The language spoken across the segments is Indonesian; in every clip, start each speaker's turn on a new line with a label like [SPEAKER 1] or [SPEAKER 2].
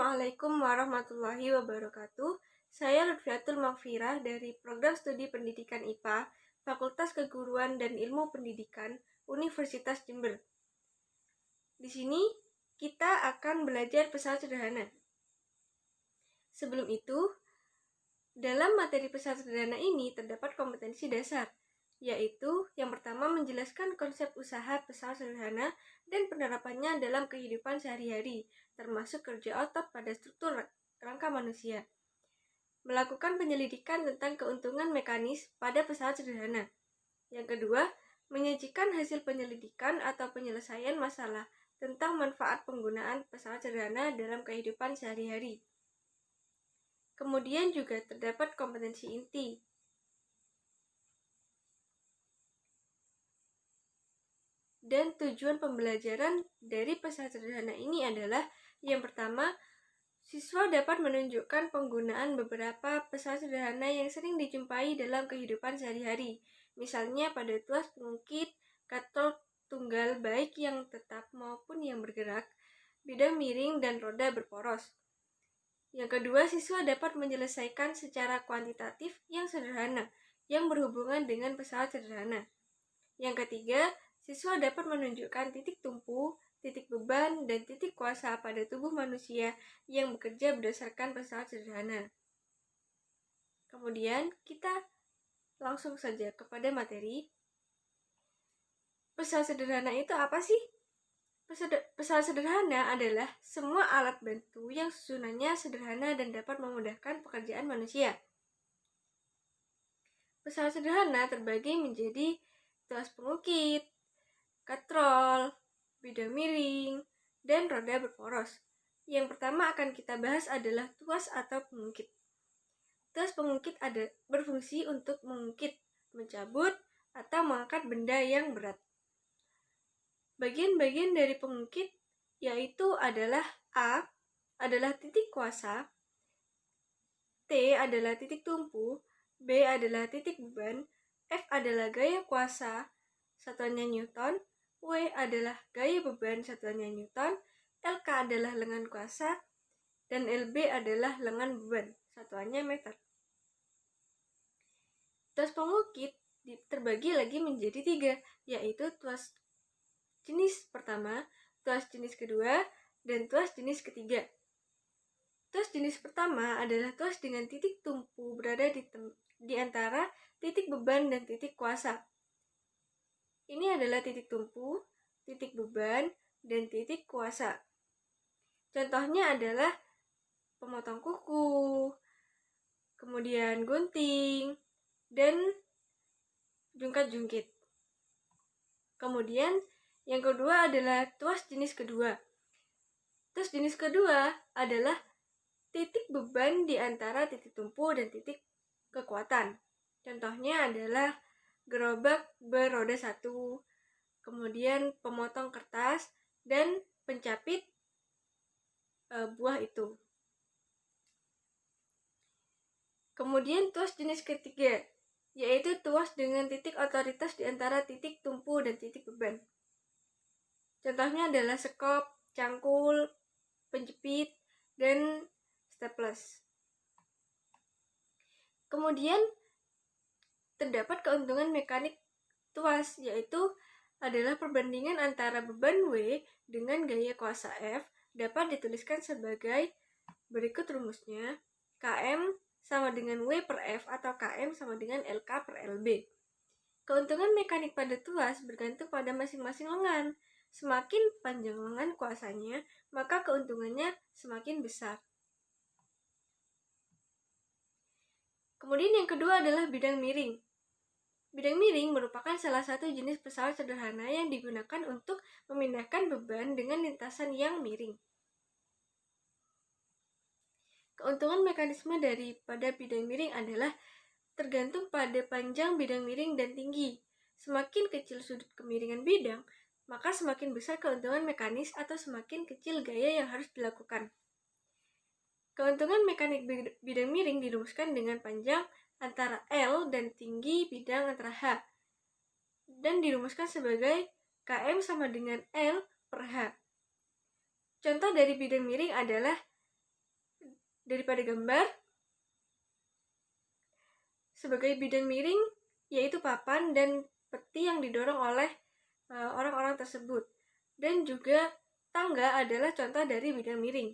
[SPEAKER 1] Assalamualaikum warahmatullahi wabarakatuh. Saya Lutfiatul Maghfirah dari Program Studi Pendidikan IPA, Fakultas Keguruan dan Ilmu Pendidikan, Universitas Jember. Di sini kita akan belajar pesawat sederhana. Sebelum itu, dalam materi pesawat sederhana ini terdapat kompetensi dasar, yaitu yang pertama menjelaskan konsep usaha pesawat sederhana dan penerapannya dalam kehidupan sehari-hari, termasuk kerja otot pada struktur rangka manusia. Melakukan penyelidikan tentang keuntungan mekanis pada pesawat sederhana. Yang kedua, menyajikan hasil penyelidikan atau penyelesaian masalah tentang manfaat penggunaan pesawat sederhana dalam kehidupan sehari-hari. Kemudian juga terdapat kompetensi inti. Dan tujuan pembelajaran dari pesawat sederhana ini adalah yang pertama, siswa dapat menunjukkan penggunaan beberapa pesawat sederhana yang sering dijumpai dalam kehidupan sehari-hari, misalnya pada tuas pengungkit, katrol tunggal baik yang tetap maupun yang bergerak, bidang miring, dan roda berporos. Yang kedua, siswa dapat menyelesaikan secara kuantitatif yang sederhana, yang berhubungan dengan pesawat sederhana. Yang ketiga, siswa dapat menunjukkan titik tumpu, titik beban, dan titik kuasa pada tubuh manusia yang bekerja berdasarkan pesawat sederhana. Kemudian, kita langsung saja kepada materi. Pesawat sederhana itu apa sih? Pesawat sederhana adalah semua alat bantu yang susunannya sederhana dan dapat memudahkan pekerjaan manusia. Pesawat sederhana terbagi menjadi tuas pengukit, katrol, bidang miring, dan roda berporos. Yang pertama akan kita bahas adalah tuas atau pengungkit. Tuas pengungkit berfungsi untuk mengungkit, mencabut, atau mengangkat benda yang berat. Bagian-bagian dari pengungkit yaitu adalah A adalah titik kuasa, T adalah titik tumpu, B adalah titik beban, F adalah gaya kuasa, satuannya Newton, W adalah gaya beban, satuannya Newton, LK adalah lengan kuasa, dan LB adalah lengan beban, satuannya meter. Tuas pengukit terbagi lagi menjadi 3, yaitu tuas jenis pertama, tuas jenis kedua, dan tuas jenis ketiga. Tuas jenis pertama adalah tuas dengan titik tumpu berada di antara titik beban dan titik kuasa. Ini adalah titik tumpu, titik beban, dan titik kuasa. Contohnya adalah pemotong kuku, kemudian gunting, dan jungkat-jungkit. Kemudian yang kedua adalah tuas jenis kedua. Tuas jenis kedua adalah titik beban di antara titik tumpu dan titik kekuatan. Contohnya adalah gerobak beroda 1, kemudian pemotong kertas, dan pencapit buah itu. Kemudian tuas jenis ketiga, yaitu tuas dengan titik otoritas di antara titik tumpu dan titik beban. Contohnya adalah sekop, cangkul, penjepit, dan staples. Kemudian terdapat keuntungan mekanik tuas, yaitu adalah perbandingan antara beban W dengan gaya kuasa F dapat dituliskan sebagai berikut rumusnya. Km sama dengan W per F atau Km sama dengan LK per LB. Keuntungan mekanik pada tuas bergantung pada masing-masing lengan. Semakin panjang lengan kuasanya, maka keuntungannya semakin besar. Kemudian yang kedua adalah bidang miring. Bidang miring merupakan salah satu jenis pesawat sederhana yang digunakan untuk memindahkan beban dengan lintasan yang miring. Keuntungan mekanisme daripada bidang miring adalah tergantung pada panjang bidang miring dan tinggi. Semakin kecil sudut kemiringan bidang, maka semakin besar keuntungan mekanis atau semakin kecil gaya yang harus dilakukan. Keuntungan mekanik bidang miring dirumuskan dengan panjang antara L dan tinggi bidang antara H, dan dirumuskan sebagai Km sama dengan L per H. Contoh dari bidang miring adalah daripada gambar. Sebagai bidang miring, yaitu papan dan peti yang didorong oleh orang-orang tersebut. Dan juga tangga adalah contoh dari bidang miring.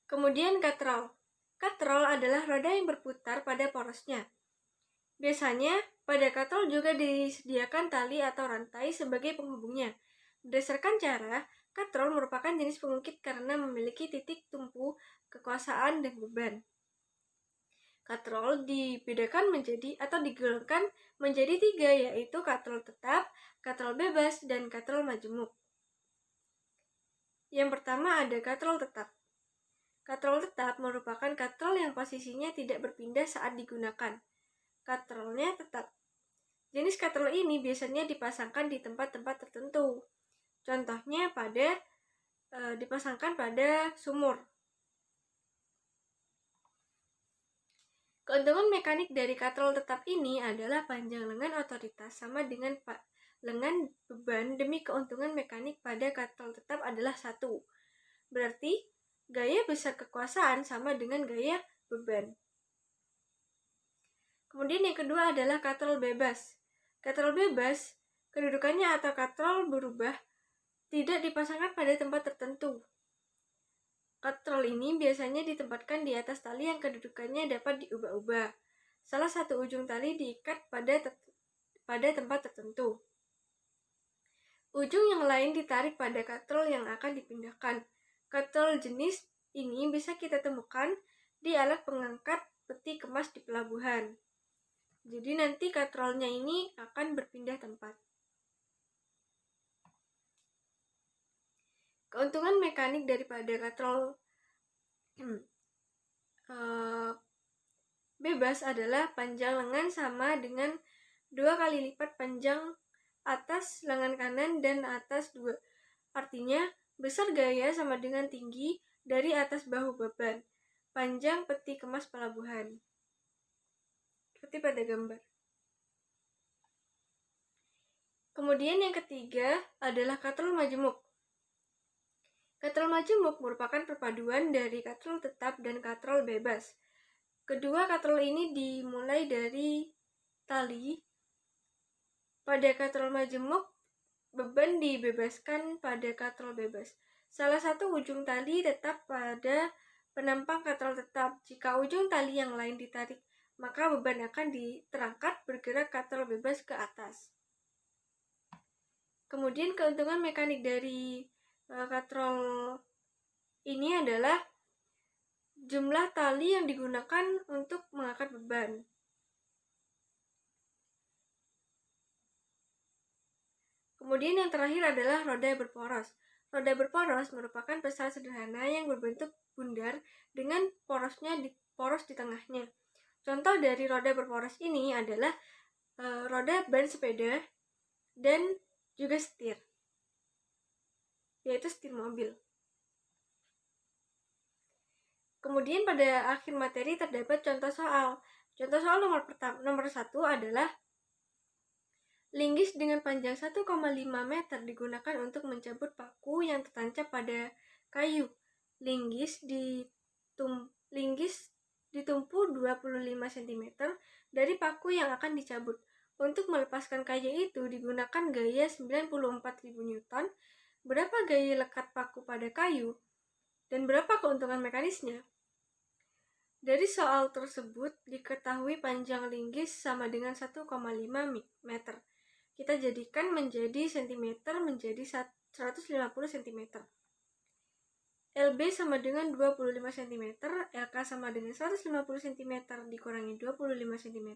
[SPEAKER 1] Kemudian katrol. Katrol adalah roda yang berputar pada porosnya. Biasanya, pada katrol juga disediakan tali atau rantai sebagai penghubungnya. Berdasarkan cara, katrol merupakan jenis pengukit karena memiliki titik tumpu kekuasaan dan beban. Katrol dibedakan menjadi atau digolongkan menjadi 3, yaitu katrol tetap, katrol bebas, dan katrol majemuk. Yang pertama ada katrol tetap. Katrol tetap merupakan katrol yang posisinya tidak berpindah saat digunakan. Katrolnya tetap. Jenis katrol ini biasanya dipasangkan di tempat-tempat tertentu. Contohnya dipasangkan pada sumur. Keuntungan mekanik dari katrol tetap ini adalah panjang lengan otoritas sama dengan lengan beban demi keuntungan mekanik pada katrol tetap adalah 1. Berarti gaya besar kekuasaan sama dengan gaya beban. Kemudian yang kedua adalah katrol bebas. Katrol bebas, kedudukannya atau katrol berubah, tidak dipasangkan pada tempat tertentu. Katrol ini biasanya ditempatkan di atas tali yang kedudukannya dapat diubah-ubah. Salah satu ujung tali diikat pada tempat tertentu. Ujung yang lain ditarik pada katrol yang akan dipindahkan. Katrol jenis ini bisa kita temukan di alat pengangkat peti kemas di pelabuhan. Jadi nanti katrolnya ini akan berpindah tempat. Keuntungan mekanik daripada katrol bebas adalah panjang lengan sama dengan 2 kali lipat panjang atas lengan kanan dan atas 2. Artinya, besar gaya sama dengan tinggi dari atas bahu beban. Panjang peti kemas pelabuhan. Seperti pada gambar. Kemudian yang ketiga adalah katrol majemuk. Katrol majemuk merupakan perpaduan dari katrol tetap dan katrol bebas. Kedua katrol ini dimulai dari tali. Pada katrol majemuk, beban dibebaskan pada katrol bebas. Salah satu ujung tali tetap pada penampang katrol tetap. Jika ujung tali yang lain ditarik, maka beban akan terangkat bergerak katrol bebas ke atas. Kemudian keuntungan mekanik dari katrol ini adalah jumlah tali yang digunakan untuk mengangkat beban. Kemudian yang terakhir adalah roda berporos. Roda berporos merupakan pesawat sederhana yang berbentuk bundar dengan poros di tengahnya. Contoh dari roda berporos ini adalah roda ban sepeda dan juga setir, yaitu setir mobil. Kemudian pada akhir materi terdapat contoh soal. Contoh soal nomor 1 adalah linggis dengan panjang 1,5 meter digunakan untuk mencabut paku yang tertancap pada kayu. Linggis ditumpu 25 cm dari paku yang akan dicabut. Untuk melepaskan kayu itu digunakan gaya 94.000 Newton. Berapa gaya lekat paku pada kayu? Dan berapa keuntungan mekanisnya? Dari soal tersebut diketahui panjang linggis sama dengan 1,5 meter. Kita jadikan menjadi cm menjadi 150 cm. LB sama dengan 25 cm, LK sama dengan 150 cm dikurangi 25 cm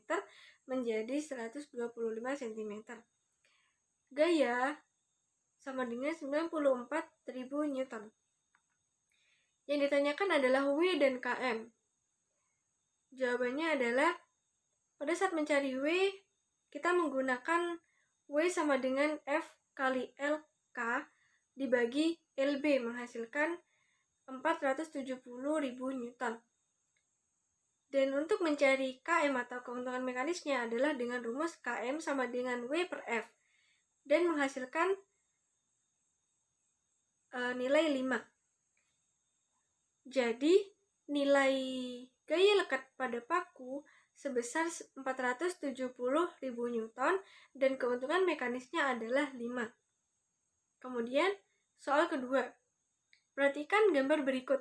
[SPEAKER 1] menjadi 125 cm. Gaya sama dengan 94.000 Newton. Yang ditanyakan adalah W dan KM. Jawabannya adalah pada saat mencari W, kita menggunakan W sama dengan F kali LK dibagi LB menghasilkan 470.000 Newton. Dan untuk mencari KM atau keuntungan mekanisnya adalah dengan rumus KM sama dengan W per F dan menghasilkan nilai 5. Jadi, nilai gaya lekat pada paku sebesar 470.000 Newton dan keuntungan mekanisnya adalah 5. Kemudian, soal kedua. Perhatikan gambar berikut.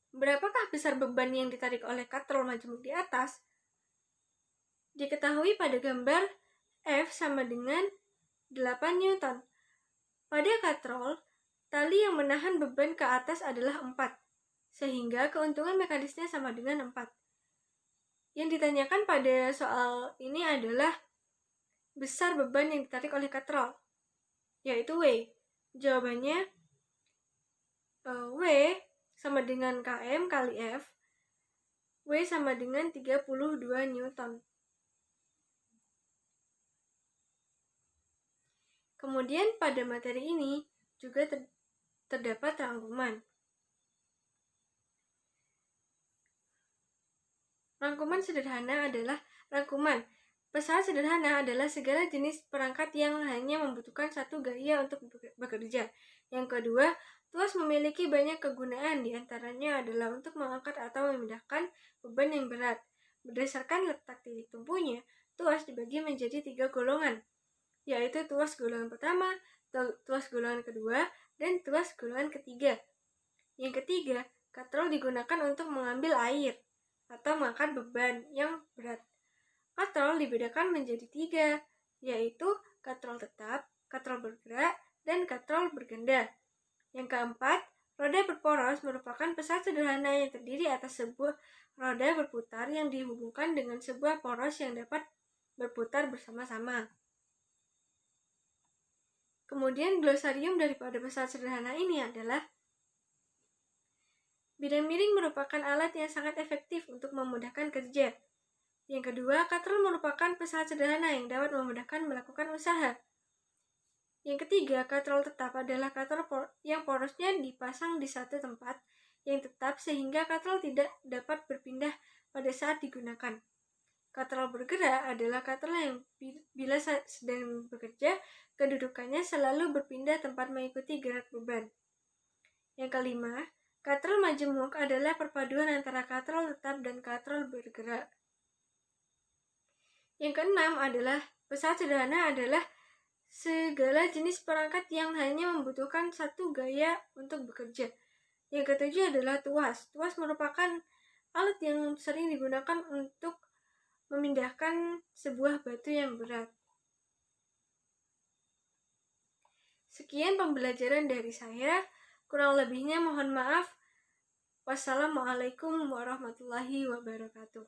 [SPEAKER 1] Berapakah besar beban yang ditarik oleh katrol majemuk di atas? Diketahui pada gambar F sama dengan 8 Newton. Pada katrol, tali yang menahan beban ke atas adalah 4, sehingga keuntungan mekanisnya sama dengan 4. Yang ditanyakan pada soal ini adalah besar beban yang ditarik oleh katrol, yaitu W. Jawabannya W sama dengan Km kali F. W sama dengan 32 Newton. Kemudian pada materi ini juga terdapat rangkuman. Rangkuman sederhana adalah rangkuman. Pesawat sederhana adalah segala jenis perangkat yang hanya membutuhkan satu gaya untuk bekerja. Yang kedua, tuas memiliki banyak kegunaan, diantaranya adalah untuk mengangkat atau memindahkan beban yang berat. Berdasarkan letak titik tumpunya, tuas dibagi menjadi 3 golongan, yaitu tuas golongan pertama, tuas golongan kedua, dan tuas golongan ketiga. Yang ketiga, katrol digunakan untuk mengambil air atau mengangkat beban yang berat. Katrol dibedakan menjadi 3, yaitu katrol tetap, katrol bergerak, dan katrol berganda. Yang keempat, roda berporos merupakan pesawat sederhana yang terdiri atas sebuah roda berputar yang dihubungkan dengan sebuah poros yang dapat berputar bersama-sama. Kemudian glosarium daripada pesawat sederhana ini adalah bidang miring merupakan alat yang sangat efektif untuk memudahkan kerja. Yang kedua, katrol merupakan pesawat sederhana yang dapat memudahkan melakukan usaha. Yang ketiga, katrol tetap adalah katrol yang porosnya dipasang di satu tempat yang tetap sehingga katrol tidak dapat berpindah pada saat digunakan. Katrol bergerak adalah katrol yang bila sedang bekerja, kedudukannya selalu berpindah tempat mengikuti gerak beban. Yang kelima, katrol majemuk adalah perpaduan antara katrol tetap dan katrol bergerak. Yang keenam adalah pesawat sederhana adalah segala jenis perangkat yang hanya membutuhkan satu gaya untuk bekerja. Yang ketujuh adalah tuas. Tuas merupakan alat yang sering digunakan untuk memindahkan sebuah batu yang berat. Sekian pembelajaran dari saya. Kurang lebihnya mohon maaf. Wassalamualaikum warahmatullahi wabarakatuh.